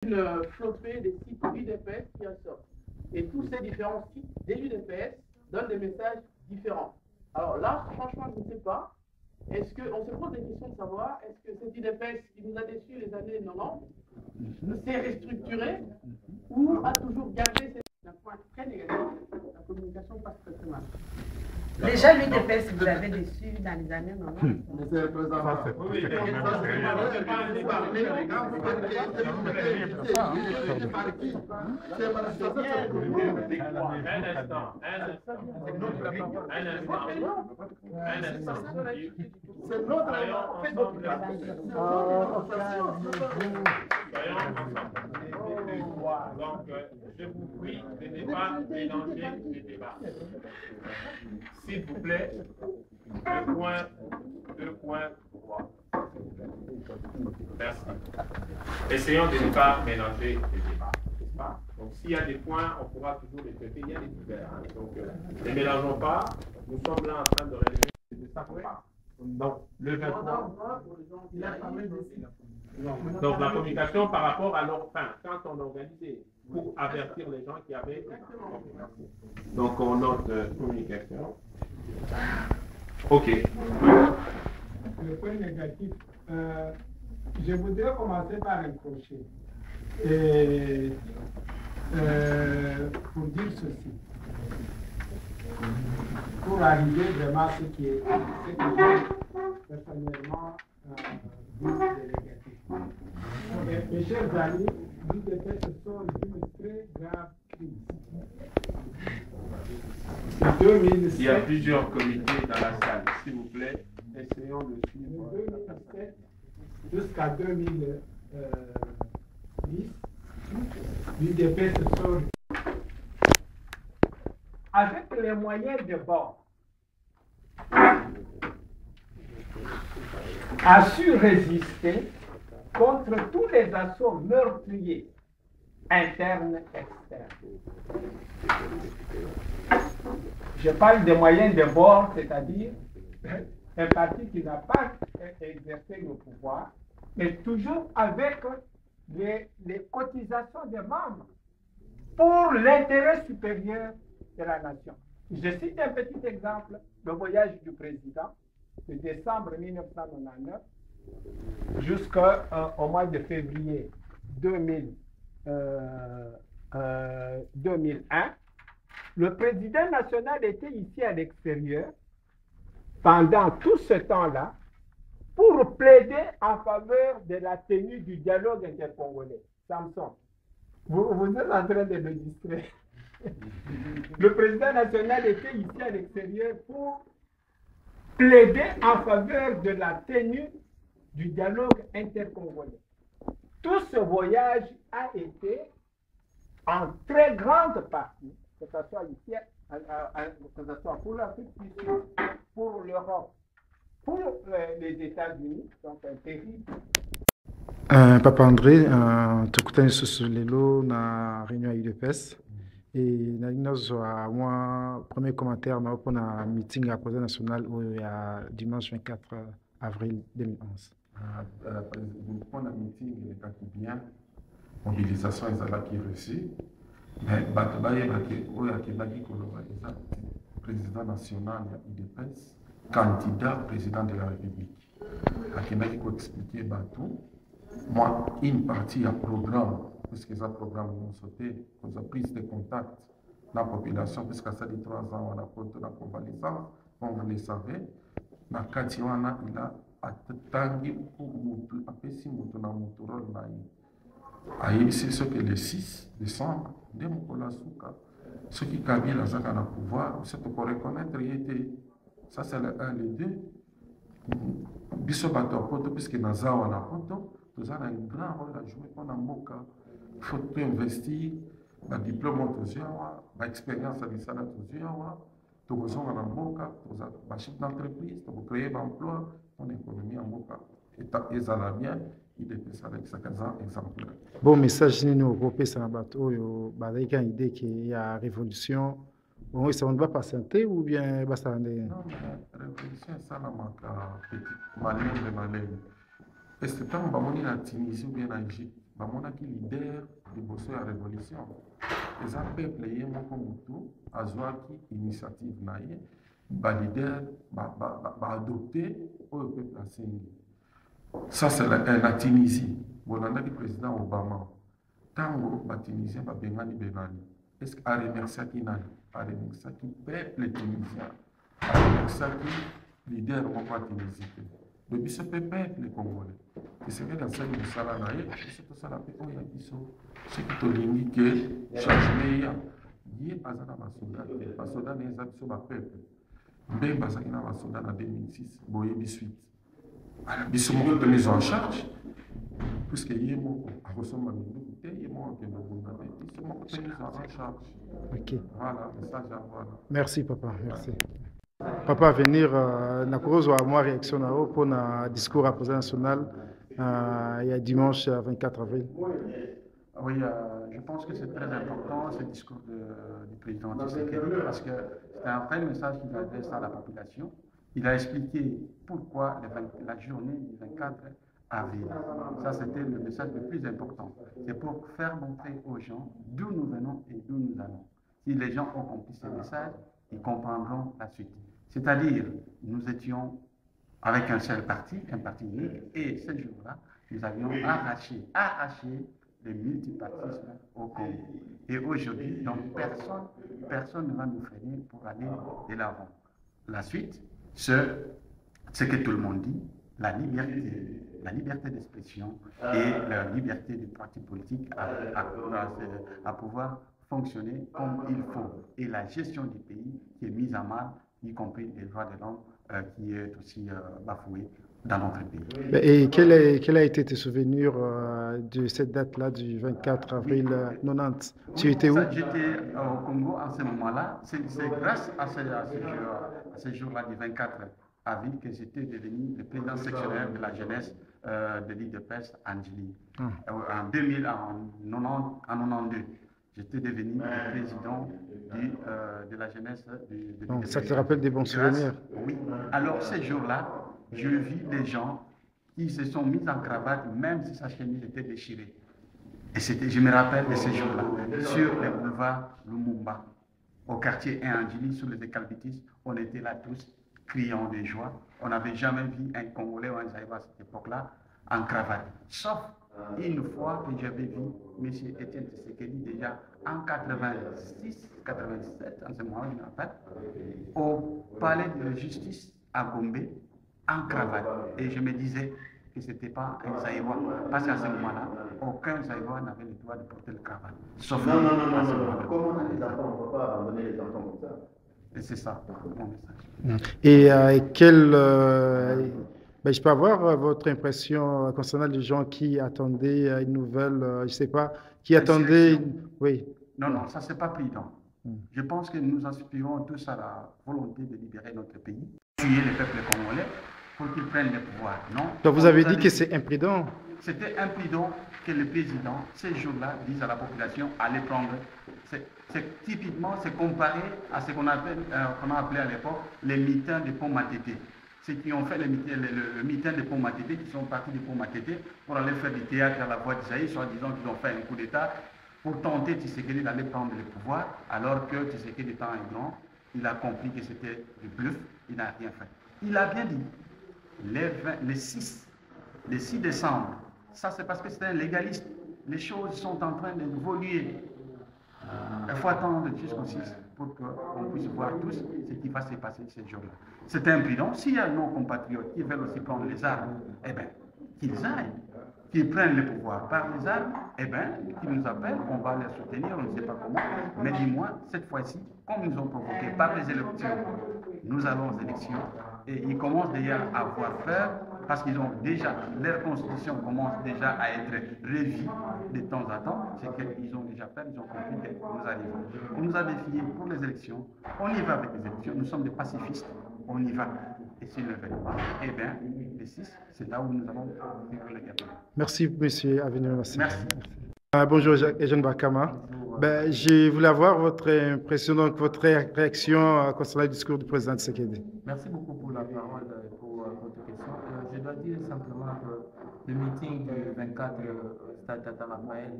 une flopée des sites UDPS qui en sortent. Et tous ces différents sites des UDPS donnent des messages différents. Alors là, franchement, je ne sais pas. Est-ce qu'on se pose des questions de savoir, est-ce que cet UDPS qui nous a déçus les années 90 s'est restructuré ou a toujours gardé un point très négatif? La communication passe très mal. Déjà, l'UDPS vous avez déçu dans les années 90. Donc, je vous prie de ne pas mélanger les débats. S'il vous plaît, deux points droit. Merci. Essayons de ne pas mélanger les débats. Donc, s'il y a des points, on pourra toujours les traiter. Il y a des divers. Hein. Donc, ne mélangeons pas. Nous sommes là en train de régler ça. Donc, le 23. Donc, la communication par rapport à leur fin, quand on organisait pour avertir les gens qui avaient. Donc, on note communication. OK. Le point négatif, je voudrais commencer par un crochet. Et pour dire ceci, pour arriver vraiment à ce qui est ce que j'ai personnellement vu de négatif. Mes chers amis, l'UDPS se sont d'une très grave crise. Il y a plusieurs comités dans la salle. S'il vous plaît, essayons de suivre. De 2007 jusqu'à 2010, l'UDPS se sont avec les moyens de bord a su résister contre tous les assauts meurtriers internes et externes. Je parle des moyens de bord, c'est-à-dire un parti qui n'a pas exercé le pouvoir, mais toujours avec les cotisations des membres pour l'intérêt supérieur de la nation. Je cite un petit exemple, le voyage du président de décembre 1999 jusqu'au mois de février 2001. Le président national était ici à l'extérieur pendant tout ce temps-là pour plaider en faveur de la tenue du dialogue intercongolais. Samson, vous êtes en train de me distraire. Le président national était ici à l'extérieur pour plaider en faveur de la tenue du dialogue intercongolais. Tout ce voyage a été en très grande partie, que ce soit ici, que ce soit pour l'Afrique du Sud, pour l'Europe, pour les États-Unis, donc un terrible. Papa André, tukutane susu lelo na réunion ya UDPS et moi premier commentaire na pour na meeting ya président national ya dimanche 24 avril 2011. Pour la meeting il y a bien mobilisation ezalaki reçue mais bato bayebaki oyo akendaki koloba eza président national ya UDPS candidat président de la République akendaki koexpliquer bato moi, une partie à programme, puisque ça programme nous sauté, nous a prise de contact la population, puisque ça dit 3 ans, on a porté la convalescence, comme vous le savez, na Katiwana, il a attendu pour Moutou, après si Moutou na Moutourol na y. C'est ce que le 6 décembre, de Moukola Souka, ce qui Kabila Zaka na pouvoir, c'est pour reconnaître, ça c'est le 1, le 2, Biso Bato Poto, puisque Nazawa na Poto, nous avons un grand rôle à jouer pendant Moka. Il faut tout investir, la diplôme l'expérience à l'Isala, tout besoin en Moka, la chef d'entreprise, pour créer l'emploi, ton économie en Moka. Et ça va bien, il est ça avec sa exemple. Bon message, nous européens, ça va être une idée qu'il y a révolution. Bon, ça ne va pas santé ou bien ça non, mais révolution, ça n'a pas petit malin de malin. Et c'est tant que la Tunisie ou bien en Égypte, bamonaki leader liboso ya révolution eza peuple ye moko motu azwaki initiative na ye balider baadopte oyo peuple asengi. Ça c'est la Tunisie. Bolandaki président Obama tango batunisien babengani benani est-ce que aremerciaki nani? Aremerciaki peuple tunisien, aremerciaki leader moko ya Tunisie te. Le biso pe peuple congolais Tshisekedi asali mosala na ye biso tosala mpe oyo ya biso soki tolingi ke changement ya ye aza na basoda te basoda na ye eza biso bapeuple mbe bazalaki na basoda na 2006 boyebi suite biso moko to mise en charge puisque ye moko akosomba minduku te ye moko akende kobunda te biso moko to mise en charge. Ok. Voilà, message à voilà. Merci papa, merci. Papa, à venir, na kurozo à moi réaction na haut pour na discours à président national il y a dimanche 24 avril. Oui, je pense que c'est très important ce discours du président Tshisekedi parce que c'est un vrai message qu'il adresse à la population. Il a expliqué pourquoi la journée du 24 avril. Ça, c'était le message le plus important. C'est pour faire montrer aux gens d'où nous venons et d'où nous allons. Si les gens ont compris ce message, ils comprendront la suite. C'est-à-dire, nous étions avec un seul parti, un parti unique, et ce jour-là, nous avions arraché le multipartisme au Congo. Et aujourd'hui, donc personne ne va nous freiner pour aller de l'avant. La suite, c'est ce que tout le monde dit, la liberté d'expression et la liberté des partis politiques à pouvoir fonctionner comme il faut. Et la gestion du pays qui est mise à mal, y compris les droits de l'homme, qui est aussi bafouée dans notre pays. Et quel a été tes souvenirs de cette date-là, du 24 avril 90? Tu étais où? J'étais au Congo en ce moment-là. C'est grâce à ce jour-là du 24 avril que j'étais devenu le président sectionnaire de la jeunesse de l'IDPS Angeli. En 1992. J'étais devenu le président de la jeunesse de Donc, ça te rappelle des bons souvenirs? Oui. Alors, ce jour-là, je vis des gens qui se sont mis en cravate, même si sa chemise était déchirée. Et je me rappelle de ce jour-là, sur le boulevard Lumumba, au quartier Angeli, sur les Écalbitis, on était là tous, criant de joie. On n'avait jamais vu un Congolais ou un Zaïrois à cette époque-là en cravate. Sauf une fois que j'avais vu M. Étienne Tshisekedi déjà en 86, 87, en ce moment, je me rappelle, au palais de justice à Gombe, en cravate. Et je me disais que ce n'était pas un Zaïrois. Parce qu'à ce moment-là, aucun Zaïrois n'avait le droit de porter le cravate. Sauf non. Comment les enfants, on ne peut pas abandonner les enfants comme ça? Et c'est ça, mon message. Et je peux avoir votre impression concernant les gens qui attendaient une nouvelle, je ne sais pas, qui attendaient... Oui. Non, ça ne s'est pas pris donc. Je pense que nous aspirons tous à la volonté de libérer notre pays, tuer le peuple congolais pour qu'ils prennent le pouvoir. Non. Donc vous avez dit que c'est imprudent. C'était imprudent que le président, ces jours-là, dise à la population, allez prendre. C'est typiquement, c'est comparé à ce qu'on a appelé à l'époque les mitins de Pont-Matete. Ceux qui ont fait le mitin de Pont-Matete, qui sont partis de Pont-Matete pour aller faire du théâtre à la voie d'Isaïe, soit disant qu'ils ont fait un coup d'État pour tenter Tshisekedi d'aller prendre le pouvoir, alors que Tshisekedi étant un grand, il a compris que c'était du bluff, il n'a rien fait. Il a bien dit, le 6 décembre, ça c'est parce que c'est un légaliste, les choses sont en train d'évoluer. Il faut attendre jusqu'au 6 pour qu'on puisse voir tous ce qui va se passer ce jour-là. C'est imprudent. S'il y a nos compatriotes qui veulent aussi prendre les armes, eh bien, qu'ils aillent, qu'ils prennent le pouvoir par les armes, eh bien, qu'ils nous appellent, on va les soutenir, on ne sait pas comment. Mais dis-moi, cette fois-ci, comme nous ont provoqué par les élections, nous allons aux élections et ils commencent déjà à avoir peur parce qu'ils ont déjà, leur constitution commence déjà à être revue de temps en temps. C'est qu'ils ont déjà peur, ils ont compris que nous arrivons. On nous a défiés pour les élections, on y va avec les élections, nous sommes des pacifistes, on y va. Et s'ils ne veulent pas, eh bien, les 6, c'est là où nous allons vivre le gâteau. Merci, monsieur Avenir. Merci. Bonjour, Eugène Bakama. Je voulais avoir votre impression, donc votre réaction concernant le discours du président Tshisekedi. Merci beaucoup pour la parole et pour votre question. Je dois dire simplement que le meeting du 24, stade Tata Raphaël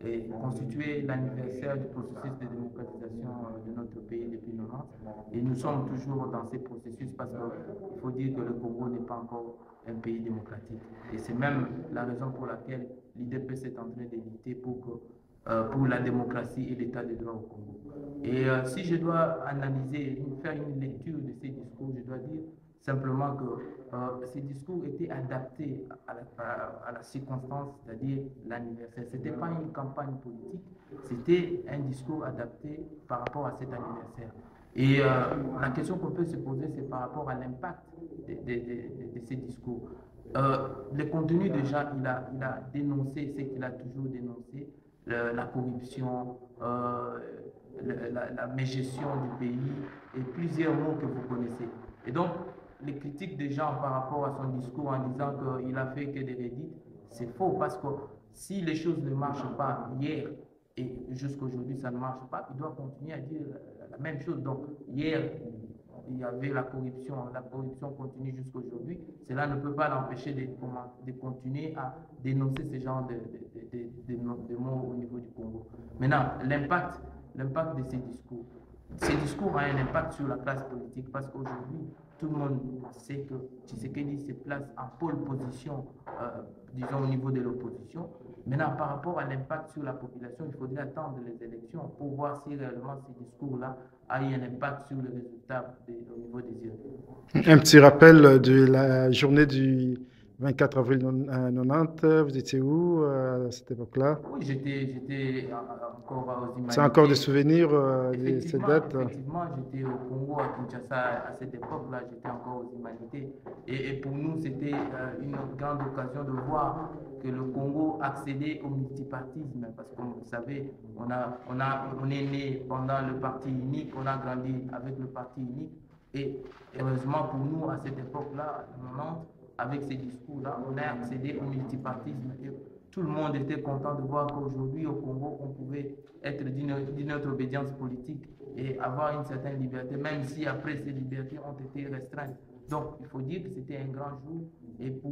et constituer l'anniversaire du processus de démocratisation de notre pays depuis 90. Et nous sommes toujours dans ces processus parce qu'il faut dire que le Congo n'est pas encore un pays démocratique. Et c'est même la raison pour laquelle l'IDPS est en train de lutter pour la démocratie et l'état de droit au Congo. Et si je dois analyser, faire une lecture de ces discours, je dois dire simplement que ces discours étaient adaptés à la circonstance, c'est-à-dire l'anniversaire. Ce n'était pas une campagne politique, c'était un discours adapté par rapport à cet anniversaire. Et la question qu'on peut se poser, c'est par rapport à l'impact de ces discours. Le contenu, déjà, il a dénoncé ce qu'il a toujours dénoncé, la corruption, la mégestion du pays et plusieurs mots que vous connaissez. Et donc, les critiques des gens par rapport à son discours en disant qu'il a fait que des rédits, c'est faux parce que si les choses ne marchent pas hier et jusqu'aujourd'hui ça ne marche pas, il doit continuer à dire la même chose. Donc, hier, il y avait la corruption continue jusqu'aujourd'hui. Cela ne peut pas l'empêcher de continuer à dénoncer ce genre de mots au niveau du Congo. Maintenant, l'impact de ces discours. Ces discours ont un impact sur la classe politique parce qu'aujourd'hui, tout le monde sait que Tshisekedi se place en pole position, disons au niveau de l'opposition. Maintenant, par rapport à l'impact sur la population, il faudrait attendre les élections pour voir si réellement ces discours-là a eu un impact sur le résultat au niveau des urnes. Un petit rappel de la journée du 24 avril 90, vous étiez où à cette époque-là? Oui, j'étais encore aux Humanités. C'est encore des souvenirs de cette date? Effectivement, j'étais au Congo, à Kinshasa, à cette époque-là, j'étais encore aux Humanités. Et pour nous, c'était une grande occasion de voir que le Congo accédait au multipartisme. Parce que vous savez, on est né pendant le parti unique, on a grandi avec le parti unique. Et heureusement pour nous, à cette époque-là, avec ces discours-là, on a accédé au multipartisme et tout le monde était content de voir qu'aujourd'hui au Congo, on pouvait être d'une autre obédience politique et avoir une certaine liberté, même si après ces libertés ont été restreintes. Donc, il faut dire que c'était un grand jour et pour